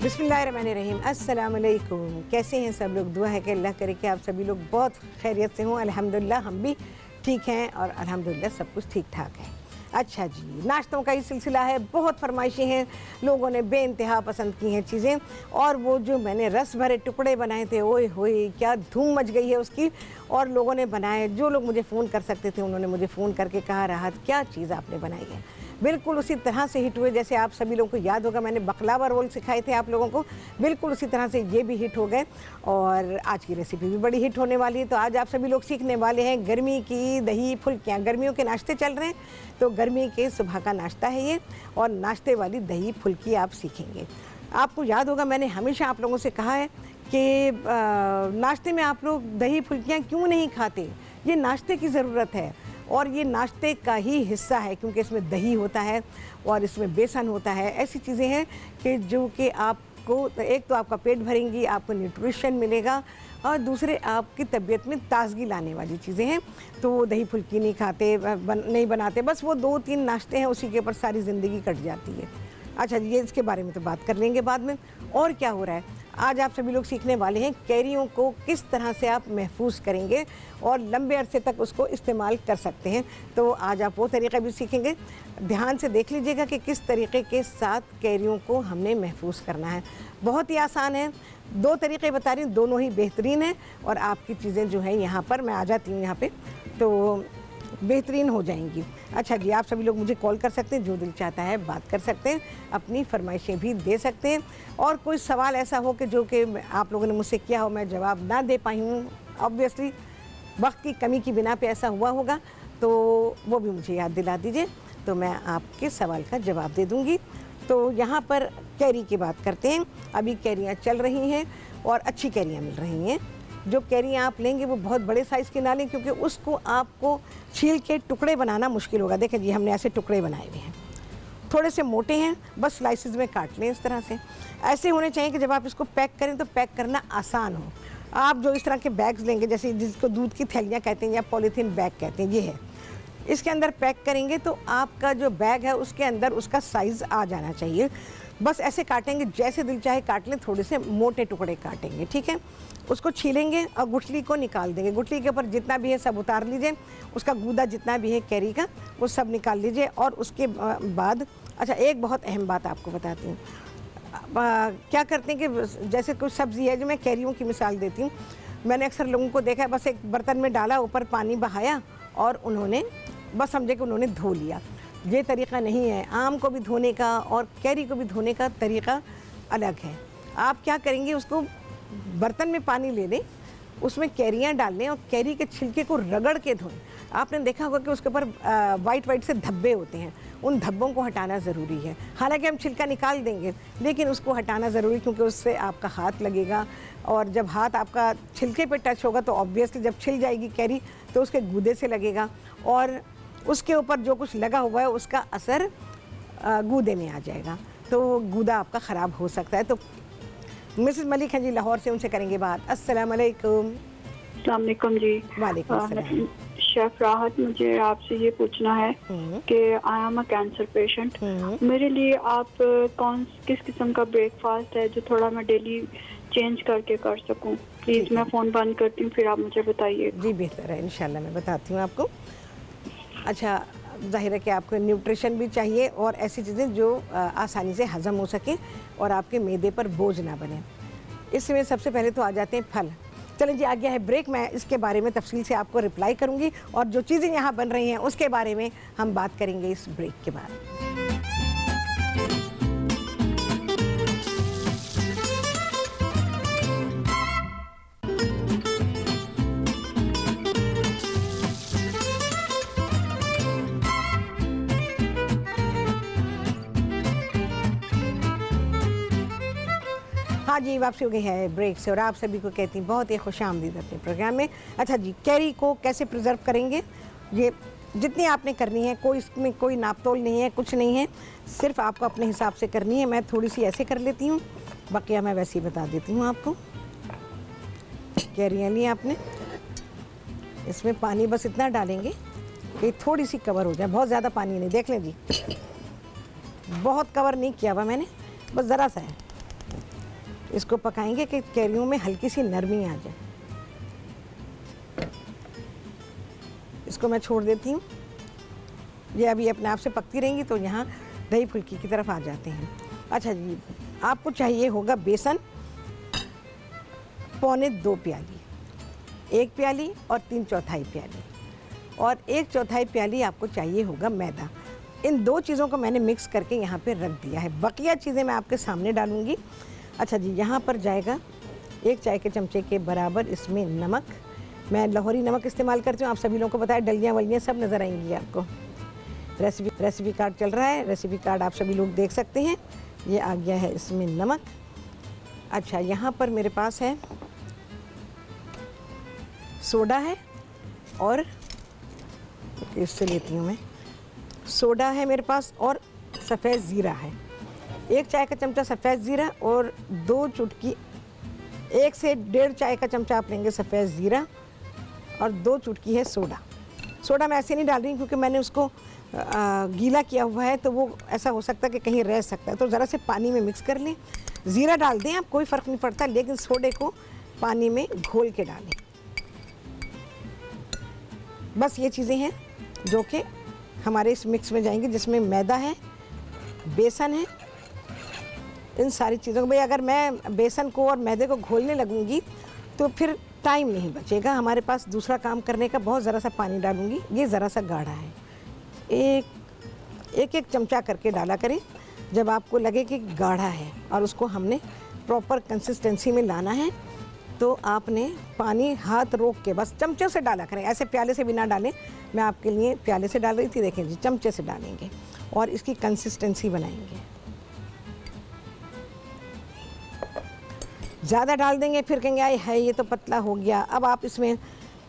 बिस्मिल्लाहिर्रहमानिर्रहीम। अस्सलाम वालेकुम। कैसे हैं सब लोग? दुआ है कि अल्लाह करे कि आप सभी लोग बहुत खैरियत से हों। अल्हम्दुलिल्लाह हम भी ठीक हैं और अल्हम्दुलिल्लाह सब कुछ ठीक ठाक है। अच्छा जी, नाश्तों का ही सिलसिला है। बहुत फरमाइशें हैं, लोगों ने बेइंतहा पसंद की हैं चीज़ें। और वो जो मैंने रस भरे टुकड़े बनाए थे, ओए होए क्या धूम मच गई है उसकी। और लोगों ने बनाए, जो लोग मुझे फ़ोन कर सकते थे उन्होंने मुझे फ़ोन करके कहा, राहत क्या चीज़ आपने बनाई है। बिल्कुल उसी तरह से हिट हुए जैसे आप सभी लोगों को याद होगा मैंने बकलावा रोल सिखाए थे आप लोगों को, बिल्कुल उसी तरह से ये भी हिट हो गए। और आज की रेसिपी भी बड़ी हिट होने वाली है। तो आज आप सभी लोग सीखने वाले हैं गर्मी की दही फुल्कियाँ। गर्मियों के नाश्ते चल रहे हैं तो गर्मी के सुबह का नाश्ता है ये, और नाश्ते वाली दही फुल्की आप सीखेंगे। आपको याद होगा मैंने हमेशा आप लोगों से कहा है कि नाश्ते में आप लोग दही फुल्कियाँ क्यों नहीं खाते। ये नाश्ते की ज़रूरत है और ये नाश्ते का ही हिस्सा है, क्योंकि इसमें दही होता है और इसमें बेसन होता है। ऐसी चीज़ें हैं कि जो कि आपको एक तो आपका पेट भरेंगी, आपको न्यूट्रिशन मिलेगा, और दूसरे आपकी तबीयत में ताज़गी लाने वाली चीज़ें हैं। तो वो दही फुल्की नहीं खाते, नहीं बनाते, बस वो 2-3 नाश्ते हैं, उसी के ऊपर सारी ज़िंदगी कट जाती है। अच्छा, ये इसके बारे में तो बात कर लेंगे बाद में। और क्या हो रहा है, आज आप सभी लोग सीखने वाले हैं कैरियों को किस तरह से आप महफूज करेंगे और लंबे अरसे तक उसको इस्तेमाल कर सकते हैं। तो आज आप वो तरीक़ा भी सीखेंगे। ध्यान से देख लीजिएगा कि किस तरीक़े के साथ कैरियों को हमने महफूज करना है। बहुत ही आसान है, 2 तरीक़े बता रही हूँ, दोनों ही बेहतरीन हैं। और आपकी चीज़ें जो हैं यहाँ पर मैं आ जाती हूँ यहाँ पर तो बेहतरीन हो जाएंगी। अच्छा जी, आप सभी लोग मुझे कॉल कर सकते हैं, जो दिल चाहता है बात कर सकते हैं, अपनी फरमाइशें भी दे सकते हैं। और कोई सवाल ऐसा हो कि जो कि आप लोगों ने मुझसे किया हो मैं जवाब ना दे पाई हूँ, ऑब्वियसली वक्त की कमी की बिना पे ऐसा हुआ होगा, तो वो भी मुझे याद दिला दीजिए, तो मैं आपके सवाल का जवाब दे दूँगी। तो यहाँ पर कैरी की बात करते हैं। अभी कैरियाँ चल रही हैं और अच्छी कैरियाँ मिल रही हैं। जो कैरियाँ आप लेंगे वो बहुत बड़े साइज़ की ना लें, क्योंकि उसको आपको छील के टुकड़े बनाना मुश्किल होगा। देखें जी, हमने ऐसे टुकड़े बनाए हुए हैं, थोड़े से मोटे हैं, बस स्लाइसेस में काट लें इस तरह से। ऐसे होने चाहिए कि जब आप इसको पैक करें तो पैक करना आसान हो। आप जो इस तरह के बैग्स लेंगे, जैसे जिसको दूध की थैलियाँ कहते हैं या पॉलीथीन बैग कहते हैं, ये है, इसके अंदर पैक करेंगे तो आपका जो बैग है उसके अंदर उसका साइज़ आ जाना चाहिए। बस ऐसे काटेंगे, जैसे दिल चाहे काट लें, थोड़े से मोटे टुकड़े काटेंगे, ठीक है। उसको छीलेंगे और गुठली को निकाल देंगे। गुठली के ऊपर जितना भी है सब उतार लीजिए, उसका गूदा जितना भी है कैरी का वो सब निकाल लीजिए। और उसके बाद अच्छा, एक बहुत अहम बात आपको बताती हूँ। क्या करते हैं कि जैसे कुछ सब्ज़ी है, जो मैं कैरियों की मिसाल देती हूँ, मैंने अक्सर लोगों को देखा है, बस एक बर्तन में डाला, ऊपर पानी बहाया और उन्होंने बस समझे कि उन्होंने धो लिया। ये तरीक़ा नहीं है। आम को भी धोने का और कैरी को भी धोने का तरीक़ा अलग है। आप क्या करेंगे, उसको बर्तन में पानी ले लें, उसमें कैरियाँ डाल लें और कैरी के छिलके को रगड़ के धोएं। आपने देखा होगा कि उसके ऊपर वाइट से धब्बे होते हैं, उन धब्बों को हटाना ज़रूरी है। हालांकि हम छिलका निकाल देंगे, लेकिन उसको हटाना ज़रूरी, क्योंकि उससे आपका हाथ लगेगा, और जब हाथ आपका छिलके पे टच होगा तो ऑब्वियसली जब छिल जाएगी कैरी तो उसके गूदे से लगेगा, और उसके ऊपर जो कुछ लगा हुआ है उसका असर गूदे में आ जाएगा, तो गूदा आपका ख़राब हो सकता है। तो मिसेस मलिक हैं जी लाहौर से, उनसे करेंगे बात। अस्सलाम वालेकुम। अस्सलाम वालेकुम जी। वालेकुम अस्सलाम। शेफ राहत, मुझे आपसे ये पूछना है कि I am a cancer patient. मेरे लिए आप किस किस्म का ब्रेकफास्ट है जो थोड़ा मैं डेली चेंज करके कर सकूं? प्लीज़ मैं फ़ोन बंद करती हूँ, फिर आप मुझे बताइए। जी बेहतर है, इंशाल्लाह मैं बताती हूँ आपको। अच्छा, ज़ाहिर है कि आपको न्यूट्रिशन भी चाहिए और ऐसी चीज़ें जो आसानी से हज़म हो सकें और आपके मैदे पर बोझ ना बने। इसमें सबसे पहले तो आ जाते हैं फल। चलें जी, आ गया है ब्रेक, मैं इसके बारे में तफसील से आपको रिप्लाई करूँगी, और जो चीज़ें यहाँ बन रही हैं उसके बारे में हम बात करेंगे इस ब्रेक के बाद। हाँ जी, वापसी हो गई है ब्रेक से, और आप सभी को कहती हूँ बहुत ही खुशामदीद अपने प्रोग्राम में। अच्छा जी, कैरी को कैसे प्रिजर्व करेंगे, ये जितनी आपने करनी है, कोई इसमें कोई नापतोल नहीं है, कुछ नहीं है, सिर्फ आपको अपने हिसाब से करनी है। मैं थोड़ी सी ऐसे कर लेती हूँ, बाकी मैं वैसे ही बता देती हूँ आपको। कैरियाँ ली आपने, इसमें पानी बस इतना डालेंगे कि थोड़ी सी कवर हो जाए, बहुत ज़्यादा पानी नहीं। देख लें जी, बहुत कवर नहीं किया हुआ मैंने, बस ज़रा सा है। इसको पकाएंगे कि कैरियों में हल्की सी नरमी आ जाए। इसको मैं छोड़ देती हूँ, ये अभी अपने आप से पकती रहेंगी तो यहाँ दही फुल्की की तरफ आ जाते हैं। अच्छा जी, आपको चाहिए होगा बेसन 2.25 प्याली, 1 प्याली और 3/4 प्याली, और 1/4 प्याली आपको चाहिए होगा मैदा। इन 2 चीज़ों को मैंने मिक्स करके यहाँ पे रख दिया है, बकिया चीज़ें मैं आपके सामने डालूँगी। अच्छा जी, यहाँ पर जाएगा 1 चाय के चमचे के बराबर इसमें नमक। मैं लाहौरी नमक इस्तेमाल करती हूँ, आप सभी लोगों को बताया, डलियाँ वलियाँ सब नज़र आएंगी आपको। रेसिपी कार्ड चल रहा है, रेसिपी कार्ड आप सभी लोग देख सकते हैं। ये आ गया है इसमें नमक। अच्छा, यहाँ पर मेरे पास है सोडा है, और इससे लेती हूँ मैं, सोडा है मेरे पास, और सफ़ेद ज़ीरा है। 1 चाय का चमचा सफ़ेद ज़ीरा और 2 चुटकी, 1 से 1.5 चाय का चमचा आप लेंगे सफ़ेद ज़ीरा, और 2 चुटकी है सोडा। सोडा मैं ऐसे नहीं डाल रही क्योंकि मैंने उसको गीला किया हुआ है, तो वो ऐसा हो सकता है कि कहीं रह सकता है, तो ज़रा से पानी में मिक्स कर लें। ज़ीरा डाल दें आप, कोई फ़र्क नहीं पड़ता, लेकिन सोडे को पानी में घोल के डालें। बस ये चीज़ें हैं जो कि हमारे इस मिक्स में जाएंगी, जिसमें मैदा है, बेसन है, इन सारी चीज़ों को। भाई अगर मैं बेसन को और मैदे को घोलने लगूंगी तो फिर टाइम नहीं बचेगा हमारे पास दूसरा काम करने का। बहुत ज़रा सा पानी डालूंगी, ये ज़रा सा गाढ़ा है, एक चमचा करके डाला करें जब आपको लगे कि गाढ़ा है और उसको हमने प्रॉपर कंसिस्टेंसी में लाना है। तो आपने पानी हाथ रोक के बस चमचे से डाला करें, ऐसे प्याले से भी ना डालें। मैं आपके लिए प्याले से डाल रही थी, देखें जी, चमचे से डालेंगे और इसकी कंसिस्टेंसी बनाएंगे। ज़्यादा डाल देंगे फिर कहेंगे आए है ये तो पतला हो गया। अब आप इसमें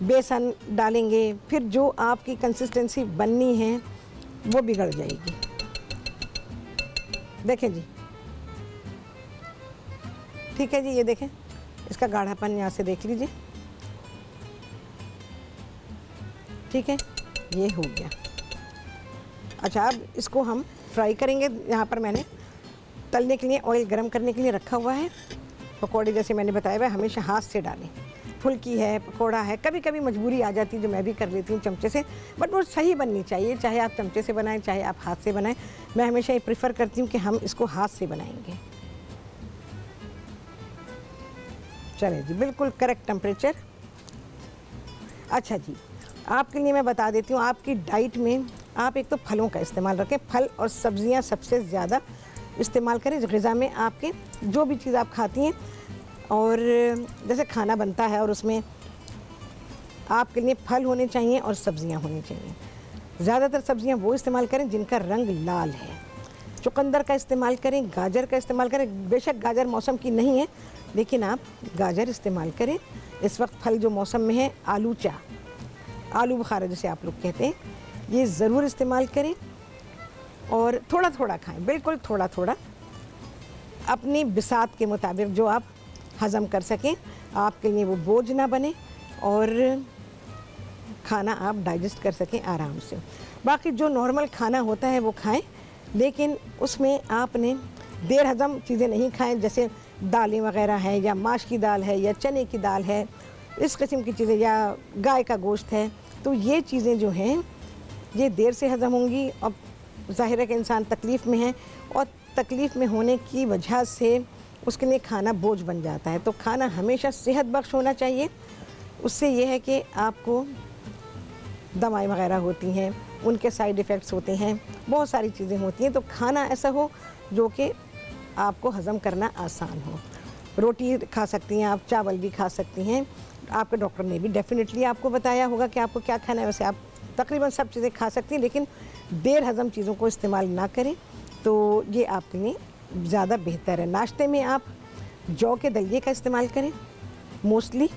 बेसन डालेंगे, फिर जो आपकी कंसिस्टेंसी बननी है वो बिगड़ जाएगी। देखें जी, ठीक है जी, ये देखें इसका गाढ़ापन यहाँ से देख लीजिए, ठीक है, ये हो गया। अच्छा, अब इसको हम फ्राई करेंगे। यहाँ पर मैंने तलने के लिए ऑयल गरम करने के लिए रखा हुआ है। पकौड़े जैसे मैंने बताया हुआ हमेशा हाथ से डालें। फुल्की है, पकौड़ा है, कभी कभी मजबूरी आ जाती है जो मैं भी कर लेती हूँ चमचे से, बट वो सही बननी चाहिए, चाहे आप चमचे से बनाएं चाहे आप हाथ से बनाएं। मैं हमेशा ये प्रेफर करती हूँ कि हम इसको हाथ से बनाएंगे। चलें जी, बिल्कुल करेक्ट टेम्परेचर। अच्छा जी, आपके लिए मैं बता देती हूँ, आपकी डाइट में आप एक तो फलों का इस्तेमाल रखें, फल और सब्जियाँ सबसे ज़्यादा इस्तेमाल करें ग़िज़ा में। आपके जो भी चीज़ आप खाती हैं, और जैसे खाना बनता है और उसमें आपके लिए फल होने चाहिए और सब्जियां होनी चाहिए। ज़्यादातर सब्जियां वो इस्तेमाल करें जिनका रंग लाल है। चुकंदर का इस्तेमाल करें, गाजर का इस्तेमाल करें। बेशक गाजर मौसम की नहीं है, लेकिन आप गाजर इस्तेमाल करें। इस वक्त फल जो मौसम में है, आलू बुखारा जिसे आप लोग कहते हैं, ये ज़रूर इस्तेमाल करें और थोड़ा थोड़ा खाएं, बिल्कुल थोड़ा थोड़ा, अपनी बिसात के मुताबिक जो आप हज़म कर सकें, आपके लिए वो बोझ ना बने और खाना आप डाइजेस्ट कर सकें आराम से। बाकी जो नॉर्मल खाना होता है वो खाएं, लेकिन उसमें आपने देर हज़म चीज़ें नहीं खाएं, जैसे दालें वग़ैरह हैं, या माश की दाल है, या चने की दाल है, इस किस्म की चीज़ें, या गाय का गोश्त है। तो ये चीज़ें जो हैं ये देर से हज़म होंगी और ज़ाहिर है कि इंसान तकलीफ़ में है, और तकलीफ़ में होने की वजह से उसके लिए खाना बोझ बन जाता है। तो खाना हमेशा सेहत बख्श होना चाहिए। उससे ये है कि आपको दवाएं वग़ैरह होती हैं, उनके साइड इफ़ेक्ट्स होते हैं, बहुत सारी चीज़ें होती हैं। तो खाना ऐसा हो जो कि आपको हज़म करना आसान हो। रोटी खा सकती हैं आप, चावल भी खा सकती हैं। आपके डॉक्टर ने भी डेफिनेटली आपको बताया होगा कि आपको क्या खाना है। वैसे आप तकरीबन सब चीज़ें खा सकती हैं, लेकिन देर हज़म चीज़ों को इस्तेमाल ना करें, तो ये आपके लिए ज़्यादा बेहतर है। नाश्ते में आप जौ के दलिए का इस्तेमाल करें मोस्टली,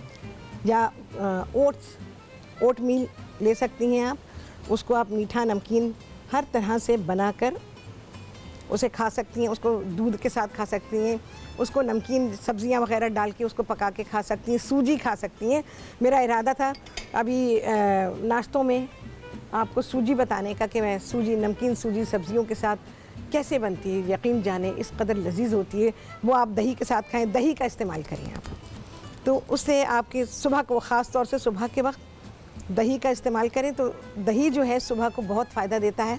या ओट मील ले सकती हैं आप। उसको आप मीठा नमकीन हर तरह से बनाकर उसे खा सकती हैं। उसको दूध के साथ खा सकती हैं, उसको नमकीन सब्जियां वगैरह डाल के उसको पका के खा सकती हैं, सूजी खा सकती हैं। मेरा इरादा था अभी नाश्तों में आपको सूजी बताने का कि मैं सूजी, नमकीन सूजी सब्जियों के साथ कैसे बनती है यकीन जाने, इस कदर लजीज होती है। वो आप दही के साथ खाएं, दही का इस्तेमाल करें आप, तो उससे आपकी सुबह को, ख़ास तौर से सुबह के वक्त दही का इस्तेमाल करें तो दही जो है सुबह को बहुत फ़ायदा देता है।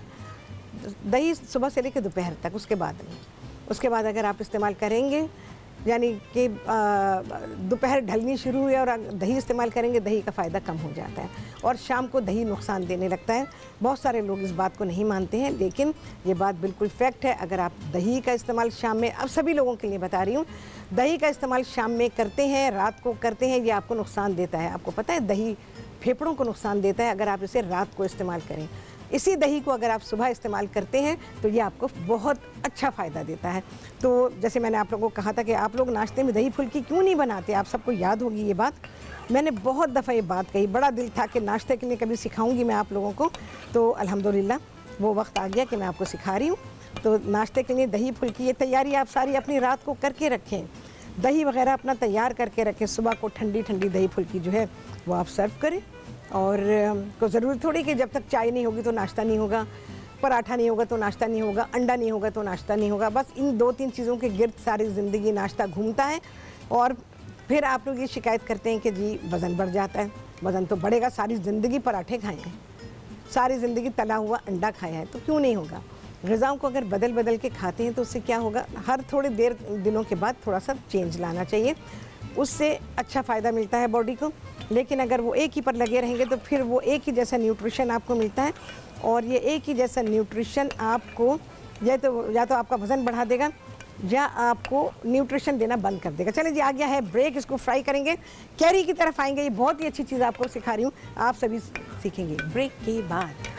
दही सुबह से लेकर दोपहर तक, उसके बाद नहीं। उसके बाद अगर आप इस्तेमाल करेंगे, यानी कि दोपहर ढलनी शुरू हुई और दही इस्तेमाल करेंगे, दही का फ़ायदा कम हो जाता है और शाम को दही नुकसान देने लगता है। बहुत सारे लोग इस बात को नहीं मानते हैं, लेकिन ये बात बिल्कुल फैक्ट है। अगर आप दही का इस्तेमाल शाम में, अब सभी लोगों के लिए बता रही हूँ, दही का इस्तेमाल शाम में करते हैं, रात को करते हैं, ये आपको नुकसान देता है। आपको पता है दही फेफड़ों को नुकसान देता है अगर आप इसे रात को इस्तेमाल करें। इसी दही को अगर आप सुबह इस्तेमाल करते हैं तो ये आपको बहुत अच्छा फ़ायदा देता है। तो जैसे मैंने आप लोगों को कहा था कि आप लोग नाश्ते में दही फुल्की क्यों नहीं बनाते, आप सबको याद होगी ये बात। मैंने बहुत दफ़ा ये बात कही, बड़ा दिल था कि नाश्ते के लिए कभी सिखाऊंगी मैं आप लोगों को, तो अल्हम्दुलिल्लाह वो वक्त आ गया कि मैं आपको सिखा रही हूँ। तो नाश्ते के लिए दही फुल्की, ये तैयारी आप सारी अपनी रात को करके रखें, दही वगैरह अपना तैयार करके रखें। सुबह को ठंडी ठंडी दही फुल्की जो है वो आप सर्व करें। और को ज़रूरी थोड़ी कि जब तक चाय नहीं होगी तो नाश्ता नहीं होगा, पराठा नहीं होगा तो नाश्ता नहीं होगा, अंडा नहीं होगा तो नाश्ता नहीं होगा। बस इन 2-3 चीज़ों के गिर्द सारी ज़िंदगी नाश्ता घूमता है और फिर आप लोग ये शिकायत करते हैं कि जी वज़न बढ़ जाता है। वज़न तो बढ़ेगा, सारी ज़िंदगी पराठे खाए हैं, सारी ज़िंदगी तला हुआ अंडा खाया है, तो क्यों नहीं होगा। ग़िज़ाओं को अगर बदल बदल के खाते हैं तो उससे क्या होगा, हर थोड़ी देर दिनों के बाद थोड़ा सा चेंज लाना चाहिए, उससे अच्छा फ़ायदा मिलता है बॉडी को। लेकिन अगर वो एक ही पर लगे रहेंगे तो फिर वो एक ही जैसा न्यूट्रिशन आपको मिलता है और ये एक ही जैसा न्यूट्रिशन आपको या तो आपका वज़न बढ़ा देगा या आपको न्यूट्रिशन देना बंद कर देगा। चलिए जी, आ गया है ब्रेक, इसको फ्राई करेंगे, कैरी की तरफ आएंगे। ये बहुत ही अच्छी चीज़ आपको सिखा रही हूँ, आप सभी सीखेंगे ब्रेक के बाद।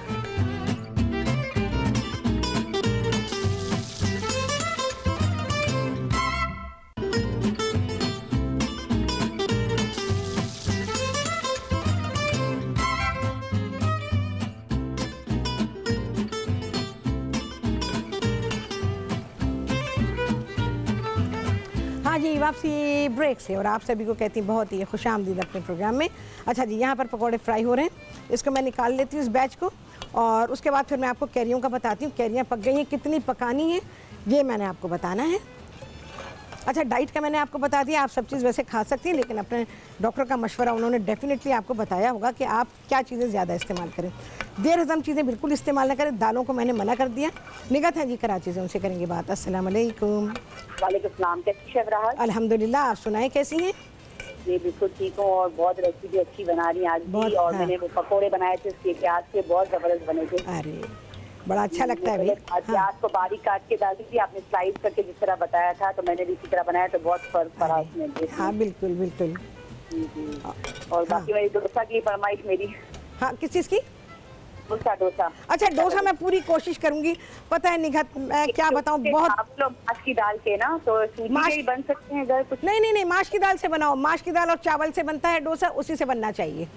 हाँ जी, वापसी ब्रेक से और आप सभी को कहती हूँ बहुत ही खुशामदीद अपने प्रोग्राम में। अच्छा जी, यहाँ पर पकौड़े फ्राई हो रहे हैं, इसको मैं निकाल लेती हूँ इस बैच को और उसके बाद फिर मैं आपको कैरियों का बताती हूँ। कैरियाँ पक गई हैं, कितनी पकानी है ये मैंने आपको बताना है। अच्छा, डाइट का मैंने आपको बता दिया, आप सब चीज़ वैसे खा सकती हैं, लेकिन अपने डॉक्टर का मशवरा उन्होंने डेफिनेटली आपको बताया होगा कि आप क्या चीज़ें ज़्यादा इस्तेमाल करें। देर हज़म चीज़ें बिल्कुल इस्तेमाल ना करें, दालों को मैंने मना कर दिया। निगत है जी कराची से, उनसे करेंगे बात। अस्सलाम वालेकुम। वालेकुम सलाम, कैसी शेफ राहत? अल्हम्दुलिल्लाह, आप सुनाएं कैसी हैं? जी बिल्कुल ठीक हूँ और बहुत रेसिपी अच्छी बना रही हैं आज भी। और हाँ। मैंने वो पकोड़े बनाए थे उसके प्याज के, बहुत ज़बरदस्त बने थे। अरे बड़ा अच्छा लगता है भाई। हाँ। प्याज को बारीक काट के डाल दी थी आपने, स्लाइस करके जिस तरह बताया था, तो मैंने भी इसी तरह बनाया, तो बहुत फर्क पड़ा उसमें। हाँ बिल्कुल बिल्कुल। और बाकी मेरी डोसा की फरमाइश मेरी। हाँ, किस चीज़ की? डोसा। अच्छा, डोसा मैं पूरी कोशिश करूंगी। पता है निगहत, मैं क्या बताऊं, बहुत आप लोग माश की दाल के ना, तो सूजी के ही बन सकते हैं घर कुछ? नहीं, माश की दाल से बनाओ। माश की दाल और चावल से बनता है डोसा, उसी से बनना चाहिए,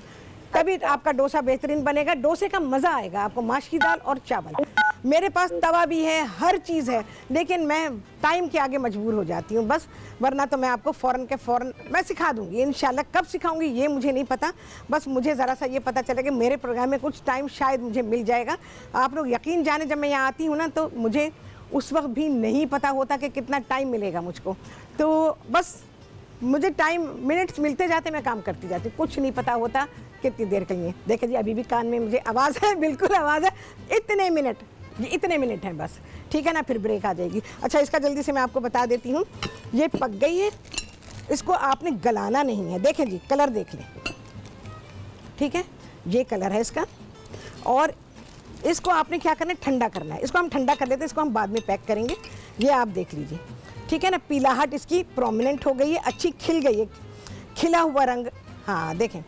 तभी आपका डोसा बेहतरीन बनेगा। डोसे का मज़ा आएगा आपको, माश की दाल और चावल। मेरे पास तवा भी है, हर चीज़ है, लेकिन मैं टाइम के आगे मजबूर हो जाती हूँ बस, वरना तो मैं आपको फ़ौरन मैं सिखा दूँगी इंशाल्लाह। कब सिखाऊंगी ये मुझे नहीं पता, बस मुझे ज़रा सा ये पता चला कि मेरे प्रोग्राम में कुछ टाइम शायद मुझे मिल जाएगा। आप लोग यकीन जाने, जब मैं यहाँ आती हूँ ना तो मुझे उस वक्त भी नहीं पता होता कि कितना टाइम मिलेगा मुझको, तो बस मुझे टाइम मिनट्स मिलते जाते, मैं काम करती जाती, कुछ नहीं पता होता कितनी देर के लिए। देखिए जी, अभी भी कान में मुझे आवाज़ है, बिल्कुल आवाज़ है। इतने मिनट, ये इतने मिनट हैं बस, ठीक है ना, फिर ब्रेक आ जाएगी। अच्छा, इसका जल्दी से मैं आपको बता देती हूँ, ये पक गई है, इसको आपने गलाना नहीं है। देखें जी, कलर देख लें, ठीक है, ये कलर है इसका। और इसको आपने क्या करना है, ठंडा करना है। इसको हम ठंडा कर लेते हैं, इसको हम बाद में पैक करेंगे। ये आप देख लीजिए, ठीक है ना, पीलाहट इसकी प्रोमिनेंट हो गई है, अच्छी खिल गई है, खिला हुआ रंग। हाँ देखें,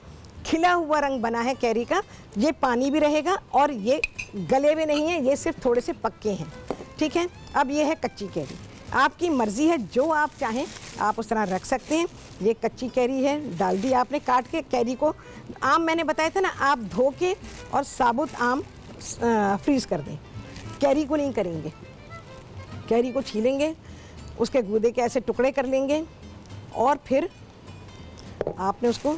खिला हुआ रंग बना है कैरी का। ये पानी भी रहेगा और ये गले हुए नहीं है, ये सिर्फ थोड़े से पक्के हैं, ठीक है। अब ये है कच्ची कैरी, आपकी मर्ज़ी है, जो आप चाहें आप उस तरह रख सकते हैं। ये कच्ची कैरी है, डाल दी आपने काट के कैरी को। आम मैंने बताया था ना, आप धो के और साबुत आम फ्रीज़ कर दें, कैरी को नहीं करेंगे। कैरी को छीलेंगे, उसके गूदे के ऐसे टुकड़े कर लेंगे और फिर आपने उसको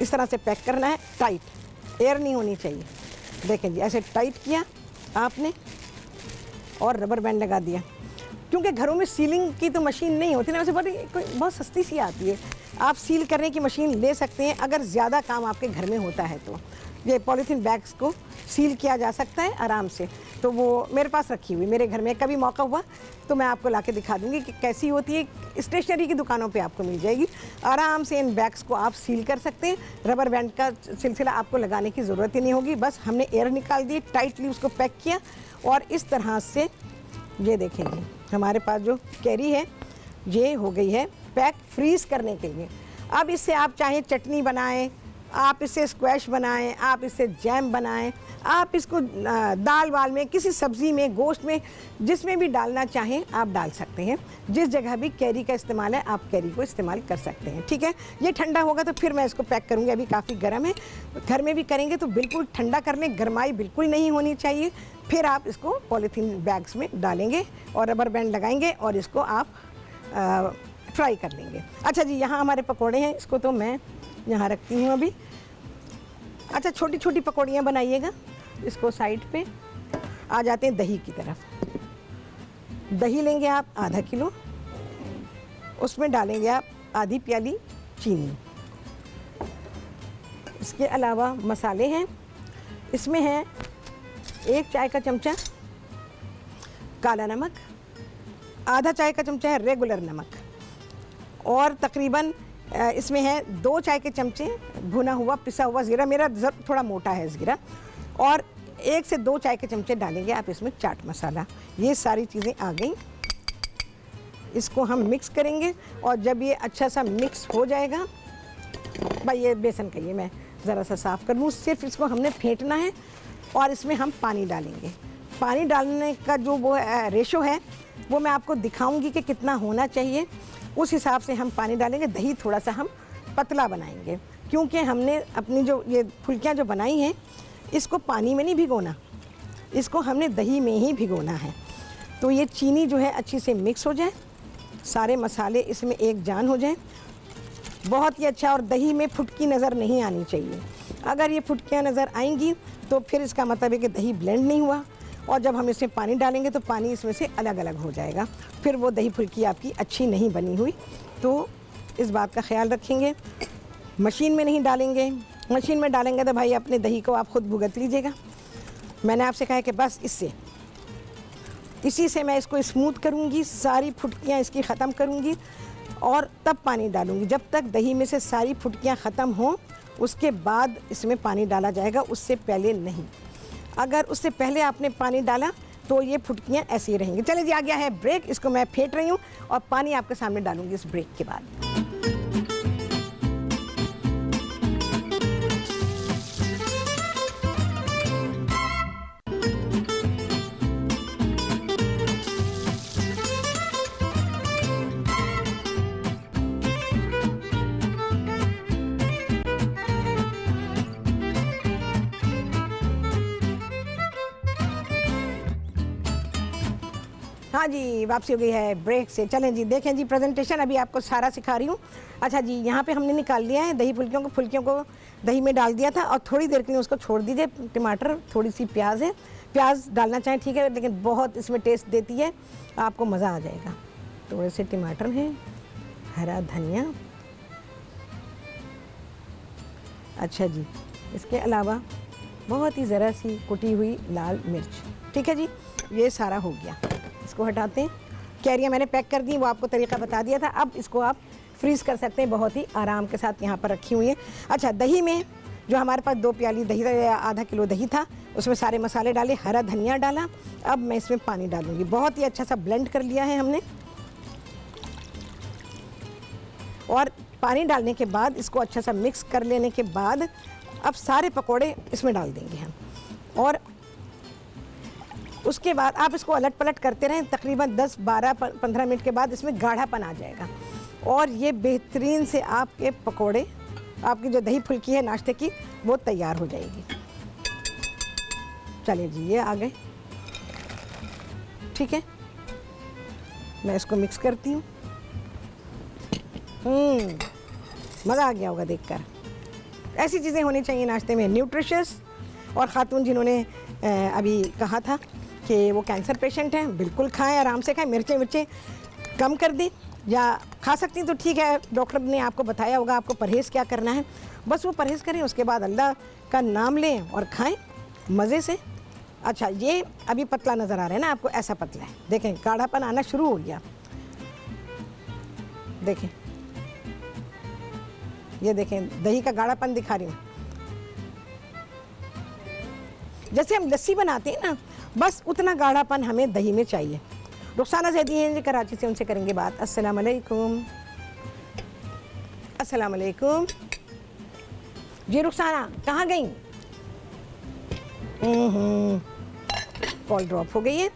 इस तरह से पैक करना है, टाइट, एयर नहीं होनी चाहिए। देखें जी, ऐसे टाइट किया आपने और रबर बैंड लगा दिया। क्योंकि घरों में सीलिंग की तो मशीन नहीं होती ना, वैसे बहुत सस्ती सी आती है, आप सील करने की मशीन ले सकते हैं अगर ज़्यादा काम आपके घर में होता है तो। ये पॉलीथीन बैग्स को सील किया जा सकता है आराम से, तो वो मेरे पास रखी हुई मेरे घर में, कभी मौका हुआ तो मैं आपको लाके दिखा दूंगी कि कैसी होती है। स्टेशनरी की दुकानों पे आपको मिल जाएगी। आराम से इन बैग्स को आप सील कर सकते हैं। रबर बैंड का सिलसिला आपको लगाने की ज़रूरत ही नहीं होगी, बस हमने एयर निकाल दी, टाइटली उसको पैक किया और इस तरह से ये देखेंगे हमारे पास जो कैरी है ये हो गई है पैक फ्रीज़ करने के लिए। अब इससे आप चाहें चटनी बनाएं, आप इससे स्क्वैश बनाएं, आप इससे जैम बनाएं, आप इसको दाल वाल में, किसी सब्ज़ी में, गोश्त में, जिसमें भी डालना चाहें आप डाल सकते हैं। जिस जगह भी कैरी का इस्तेमाल है आप कैरी को इस्तेमाल कर सकते हैं। ठीक है, ये ठंडा होगा तो फिर मैं इसको पैक करूँगी, अभी काफ़ी गर्म है। घर में भी करेंगे तो बिल्कुल ठंडा कर लें, गरमाई बिल्कुल नहीं होनी चाहिए। फिर आप इसको पॉलीथीन बैग्स में डालेंगे और रबर बैंड लगाएंगे और इसको आप फ्राई कर लेंगे। अच्छा जी, यहाँ हमारे पकौड़े हैं, इसको तो मैं यहाँ रखती हूँ अभी। अच्छा, छोटी छोटी पकौड़ियाँ बनाइएगा। इसको साइड पे आ जाते हैं दही की तरफ। दही लेंगे आप आधा किलो, उसमें डालेंगे आप आधी प्याली चीनी। इसके अलावा मसाले हैं, इसमें है 1 चाय का चमचा काला नमक, आधा चाय का चमचा है रेगुलर नमक और तकरीबन इसमें है 2 चाय के चमचे भुना हुआ पिसा हुआ ज़ीरा, मेरा थोड़ा मोटा है ज़ीरा, और 1 से 2 चाय के चमचे डालेंगे आप इसमें चाट मसाला। ये सारी चीज़ें आ गई, इसको हम मिक्स करेंगे और जब ये अच्छा सा मिक्स हो जाएगा, भाई ये बेसन का ये मैं ज़रा सा साफ़ कर लूँ, सिर्फ इसको हमने फेंटना है और इसमें हम पानी डालेंगे। पानी डालने का जो वो रेशो है वो मैं आपको दिखाऊंगी कि कितना होना चाहिए, उस हिसाब से हम पानी डालेंगे। दही थोड़ा सा हम पतला बनाएंगे क्योंकि हमने अपनी जो ये फुल्कियाँ जो बनाई हैं इसको पानी में नहीं भिगोना, इसको हमने दही में ही भिगोना है। तो ये चीनी जो है अच्छी से मिक्स हो जाए, सारे मसाले इसमें एक जान हो जाए, बहुत ही अच्छा। और दही में फुटकी नज़र नहीं आनी चाहिए, अगर ये फुटकियाँ नज़र आएंगी तो फिर इसका मतलब है कि दही ब्लेंड नहीं हुआ, और जब हम इसमें पानी डालेंगे तो पानी इसमें से अलग अलग हो जाएगा, फिर वो दही फुल्की आपकी अच्छी नहीं बनी हुई। तो इस बात का ख्याल रखेंगे। मशीन में नहीं डालेंगे, मशीन में डालेंगे तो भाई अपने दही को आप खुद भुगत लीजिएगा। मैंने आपसे कहा है कि बस इसी से मैं इसको स्मूथ करूँगी, सारी फुटकियाँ इसकी ख़त्म करूँगी और तब पानी डालूँगी। जब तक दही में से सारी फुटकियाँ ख़त्म हों उसके बाद इसमें पानी डाला जाएगा, उससे पहले नहीं। अगर उससे पहले आपने पानी डाला तो ये फुटकियाँ ऐसी ही रहेंगी। चलिए जी, आ गया है ब्रेक, इसको मैं फेंट रही हूँ और पानी आपके सामने डालूँगी इस ब्रेक के बाद। हाँ जी, वापसी हो गई है ब्रेक से। चलें जी, देखें जी प्रेजेंटेशन अभी आपको सारा सिखा रही हूँ। अच्छा जी, यहाँ पे हमने निकाल लिया है दही फुल्कियों को दही में डाल दिया था और थोड़ी देर के लिए उसको छोड़ दीजिए। टमाटर, थोड़ी सी प्याज है, प्याज डालना चाहें ठीक है, लेकिन बहुत इसमें टेस्ट देती है, आपको मज़ा आ जाएगा। थोड़े से टमाटर हैं, हरा धनिया, अच्छा जी, इसके अलावा बहुत ही ज़रा सी कुटी हुई लाल मिर्च। ठीक है जी, ये सारा हो गया। इसको हटाते हैं। कैरियाँ मैंने पैक कर दी, वो आपको तरीका बता दिया था। अब इसको आप फ्रीज़ कर सकते हैं बहुत ही आराम के साथ, यहाँ पर रखी हुई है। अच्छा, दही में जो हमारे पास 2 प्याली दही, आधा किलो दही था, उसमें सारे मसाले डाले, हरा धनिया डाला। अब मैं इसमें पानी डालूँगी। बहुत ही अच्छा सा ब्लेंड कर लिया है हमने, और पानी डालने के बाद इसको अच्छा सा मिक्स कर लेने के बाद अब सारे पकोड़े इसमें डाल देंगे हम, और उसके बाद आप इसको अलट पलट करते रहें। तकरीबन 10, 12, 15 मिनट के बाद इसमें गाढ़ापन आ जाएगा और ये बेहतरीन से आपके पकोड़े, आपकी जो दही फुल्की है नाश्ते की, वो तैयार हो जाएगी। चलिए जी, ये आ गए। ठीक है, मैं इसको मिक्स करती हूँ। मज़ा आ गया होगा देखकर। ऐसी चीज़ें होनी चाहिए नाश्ते में, न्यूट्रिशियस। और ख़ातून जिन्होंने अभी कहा था कि वो कैंसर पेशेंट हैं, बिल्कुल खाएं, आराम से खाएं, मिर्चें कम कर दें, या खा सकती हैं तो ठीक है, डॉक्टर ने आपको बताया होगा आपको परहेज़ क्या करना है, बस वो परहेज़ करें, उसके बाद अल्लाह का नाम लें और खाएं मज़े से। अच्छा, ये अभी पतला नज़र आ रहा है ना आपको, ऐसा पतला है, देखें गाढ़ापन आना शुरू हो गया, देखें, ये देखें दही का गाढ़ापन दिखा रही हूँ। जैसे हम लस्सी बनाते हैं ना, बस उतना गाढ़ापन हमें दही में चाहिए। रुखसाना ज़ैदी हैं जी कराची से, उनसे करेंगे बात। अस्सलाम वालेकुम। अस्सलाम वालेकुम जी। रुखसाना कहाँ गई? कॉल ड्रॉप हो गई है,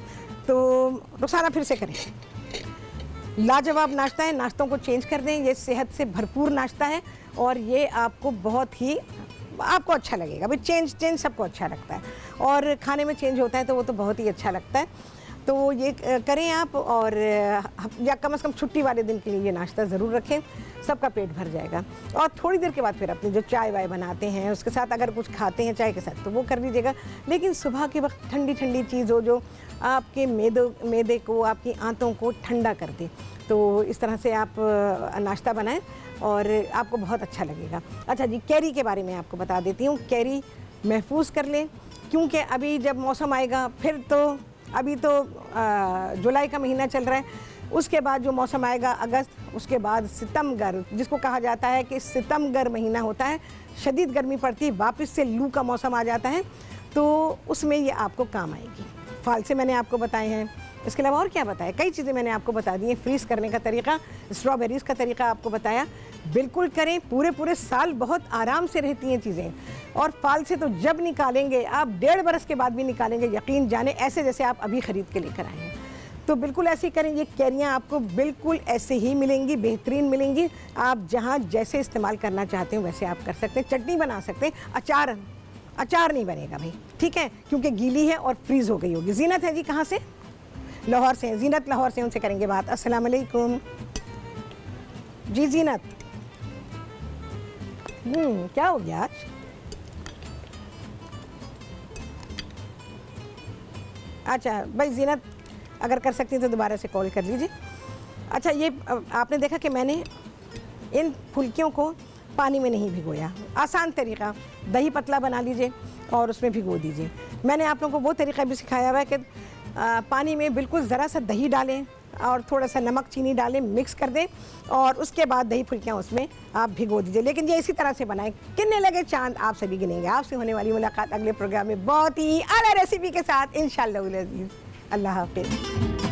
तो रुखसाना फिर से करें। लाजवाब नाश्ता है, नाश्तों को चेंज कर दें, ये सेहत से भरपूर नाश्ता है और ये आपको बहुत ही आपको अच्छा लगेगा। भाई चेंज सबको अच्छा लगता है और खाने में चेंज होता है तो वो तो बहुत ही अच्छा लगता है। तो ये करें आप, और या कम से कम छुट्टी वाले दिन के लिए ये नाश्ता ज़रूर रखें, सबका पेट भर जाएगा। और थोड़ी देर के बाद फिर अपनी जो चाय वाय बनाते हैं उसके साथ अगर कुछ खाते हैं चाय के साथ तो वो कर लीजिएगा, लेकिन सुबह के वक्त ठंडी ठंडी चीज़ हो जो आपके मैदे को, आपकी आंतों को ठंडा कर दे, तो इस तरह से आप नाश्ता बनाएं और आपको बहुत अच्छा लगेगा। अच्छा जी, कैरी के बारे में आपको बता देती हूँ। कैरी महफूज कर लें, क्योंकि अभी जब मौसम आएगा फिर तो, अभी तो जुलाई का महीना चल रहा है, उसके बाद जो मौसम आएगा अगस्त, उसके बाद सितमगर, जिसको कहा जाता है कि सितमगर महीना होता है, शदीद गर्मी पड़ती है, वापस से लू का मौसम आ जाता है, तो उसमें ये आपको काम आएगी। फाल से मैंने आपको बताए हैं, इसके अलावा और क्या बताया, कई चीज़ें मैंने आपको बता दी हैं। फ्रीज़ करने का तरीका, स्ट्रॉबेरीज़ का तरीका आपको बताया, बिल्कुल करें। पूरे साल बहुत आराम से रहती हैं चीज़ें, और फाल से तो जब निकालेंगे आप 1.5 बरस के बाद भी निकालेंगे, यकीन जाने, ऐसे जैसे आप अभी ख़रीद के लेकर आए हैं। तो बिल्कुल ऐसे ही करें। ये कैरियाँ आपको बिल्कुल ऐसे ही मिलेंगी, बेहतरीन मिलेंगी। आप जहाँ जैसे इस्तेमाल करना चाहते हैं वैसे आप कर सकते हैं। चटनी बना सकते हैं, अचार नहीं बनेगा भाई, ठीक है, क्योंकि गीली है और फ्रीज़ हो गई होगी। जीनत है जी, कहाँ से? लाहौर से हैं जीनत, लाहौर से, उनसे करेंगे बात। अस्सलाम वालेकुम जी जीनत। क्या हो गया आज? अच्छा भाई जीनत, अगर कर सकती हैं तो दोबारा से कॉल कर लीजिए। अच्छा, ये आपने देखा कि मैंने इन फुल्कियों को पानी में नहीं भिगोया। आसान तरीका, दही पतला बना लीजिए और उसमें भिगो दीजिए। मैंने आप लोगों को वो तरीका भी सिखाया हुआ है कि पानी में बिल्कुल ज़रा सा दही डालें और थोड़ा सा नमक चीनी डालें, मिक्स कर दें और उसके बाद दही फुल्कियाँ उसमें आप भिगो दीजिए। लेकिन ये इसी तरह से बनाएं। कितने लगे चांद आप सभी गिनेंगे। आपसे होने वाली मुलाकात अगले प्रोग्राम में बहुत ही आला रेसिपी के साथ इंशाअल्लाह। अल्लाह हाफ़िज़।